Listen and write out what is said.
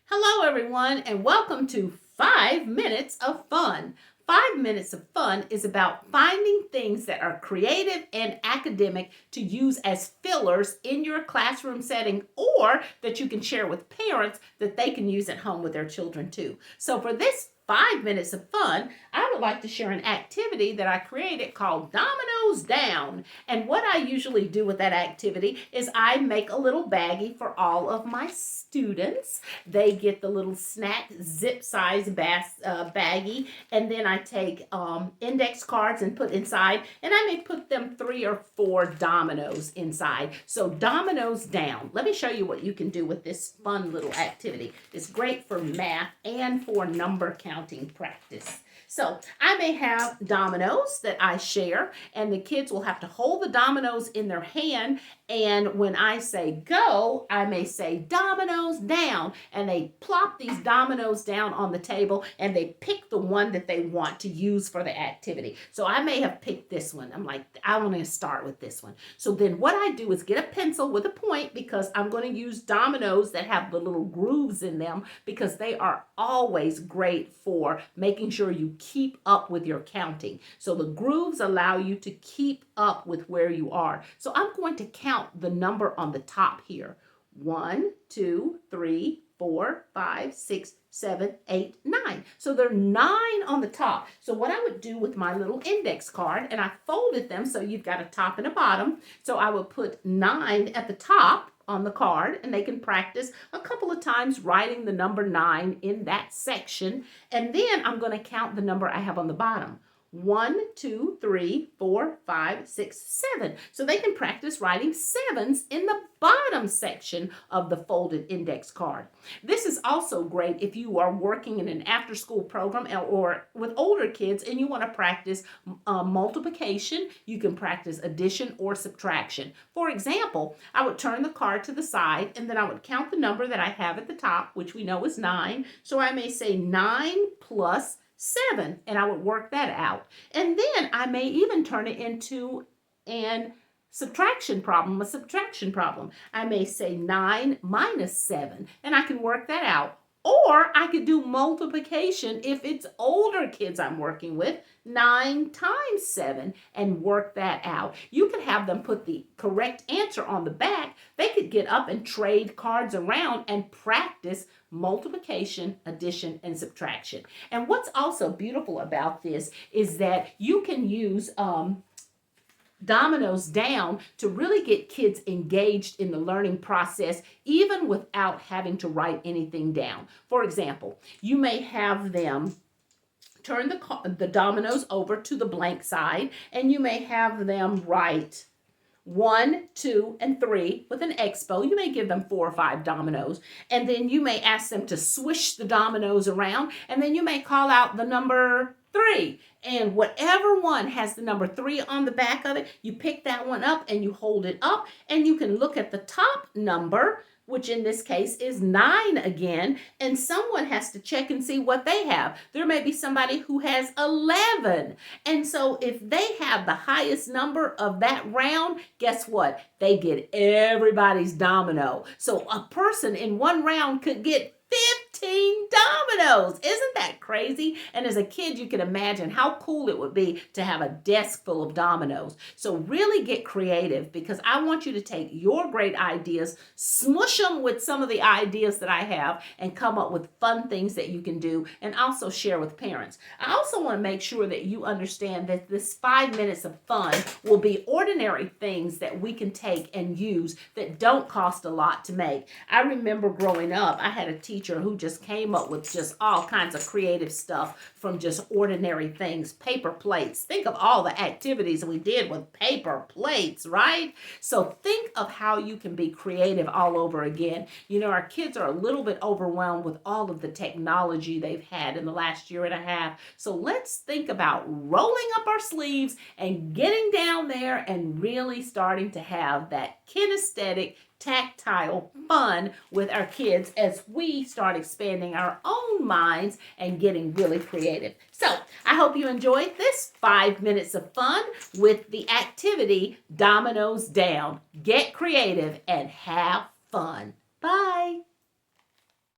Hello, everyone, and welcome to 5 Minutes of Fun. 5 Minutes of Fun is about finding things that are creative and academic to use as fillers in your classroom setting or that you can share with parents that they can use at home with their children too. So for this 5 minutes of fun, I would like to share an activity that I created called Dominoes Down. And what I usually do with that activity is I make a little baggie for all of my students. They get the little snack zip size baggie, and then I take index cards and put inside, and I may put them 3 or 4 dominoes inside. So Dominoes Down. Let me show you what you can do with this fun little activity. It's great for math and for number counting practice. So I may have dominoes that I share, and the kids will have to hold the dominoes in their hand, and when I say go, I may say dominoes down, and they plop these dominoes down on the table, and they pick the one that they want to use for the activity. So I may have picked this one. I'm like, I want to start with this one. So then what I do is get a pencil with a point, because I'm going to use dominoes that have the little grooves in them, because they are always great for making sure you keep up with your counting. So the grooves allow you to keep up with where you are. So I'm going to count the number on the top here. 1, 2, 3, 4, 5, 6, 7, 8, 9. So there are 9 on the top. So what I would do with my little index card, and I folded them so you've got a top and a bottom. So I would put 9 at the top on the card, and they can practice a couple of times writing the number 9 in that section. And then I'm going to count the number I have on the bottom. 1, 2, 3, 4, 5, 6, 7. So they can practice writing 7s in the bottom section of the folded index card. This is also great if you are working in an after-school program or with older kids and you want to practice multiplication. You can practice addition or subtraction. For example, I would turn the card to the side, and then I would count the number that I have at the top, which we know is 9. So I may say 9 plus 7, and I would work that out. And then I may even turn it into a subtraction problem. I may say 9 minus 7, and I can work that out. Or I could do multiplication if it's older kids I'm working with, 9 times 7, and work that out. You could have them put the correct answer on the back. They could get up and trade cards around and practice multiplication, addition, and subtraction. And what's also beautiful about this is that you can use Dominoes Down to really get kids engaged in the learning process, even without having to write anything down. For example, you may have them turn the dominoes over to the blank side, and you may have them write 1, 2, and 3 with an expo. You may give them 4 or 5 dominoes, and then you may ask them to swish the dominoes around, and then you may call out the number 3, and whatever one has the number 3 on the back of it, you pick that one up and you hold it up, and you can look at the top number, which in this case is 9 again, and someone has to check and see what they have. There may be somebody who has 11, and so if they have the highest number of that round, guess what? They get everybody's domino. So a person in one round could get 15 dominoes. Isn't that crazy? And as a kid, you can imagine how cool it would be to have a desk full of dominoes. So really get creative, because I want you to take your great ideas, smush them with some of the ideas that I have, and come up with fun things that you can do, and also share with parents. I also want to make sure that you understand that this 5 minutes of fun will be ordinary things that we can take and use that don't cost a lot to make. I remember growing up, I had a teacher who just came up with just all kinds of creative stuff from just ordinary things. Paper plates. Think of all the activities we did with paper plates, right? So think of how you can be creative all over again. You know, our kids are a little bit overwhelmed with all of the technology they've had in the last year and a half. So let's think about rolling up our sleeves and getting down there and really starting to have that kinesthetic, tactile fun with our kids as we start expanding our own minds and getting really creative. So I hope you enjoyed this 5 minutes of fun with the activity Dominoes Down. Get creative and have fun.